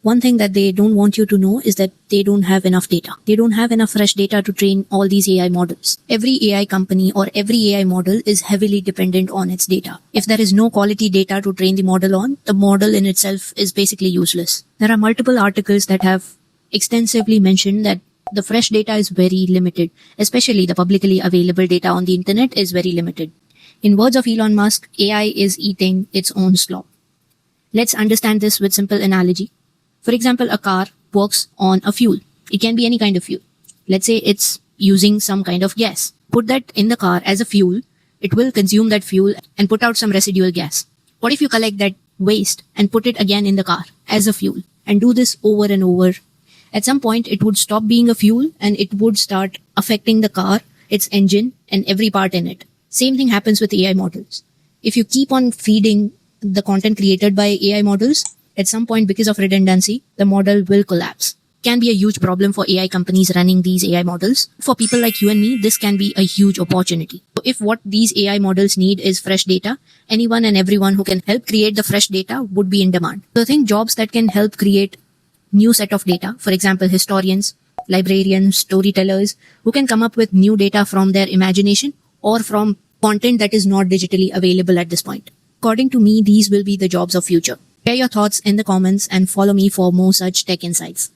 one thing that they don't want you to know is that they don't have enough data. They don't have enough fresh data to train all these AI models. Every AI company or every AI model is heavily dependent on its data. If there is no quality data to train the model on, the model in itself is basically useless. There are multiple articles that have extensively mentioned that the fresh data is very limited, especially the publicly available data on the internet is very limited. In words of Elon Musk, AI is eating its own slop. Let's understand this with simple analogy. For example, a car works on a fuel. It can be any kind of fuel. Let's say it's using some kind of gas. Put that in the car as a fuel. It will consume that fuel and put out some residual gas. What if you collect that waste and put it again in the car as a fuel and do this over and over? At some point, it would stop being a fuel and it would start affecting the car, its engine, and every part in it. Same thing happens with AI models. If you keep on feeding the content created by AI models, at some point, because of redundancy, the model will collapse. Can be a huge problem for AI companies running these AI models. For people like you and me, this can be a huge opportunity. So if what these AI models need is fresh data, anyone and everyone who can help create the fresh data would be in demand. So I think jobs that can help create new set of data, for example, historians, librarians, storytellers, who can come up with new data from their imagination or from content that is not digitally available at this point. According to me, these will be the jobs of future. Share your thoughts in the comments and follow me for more such tech insights.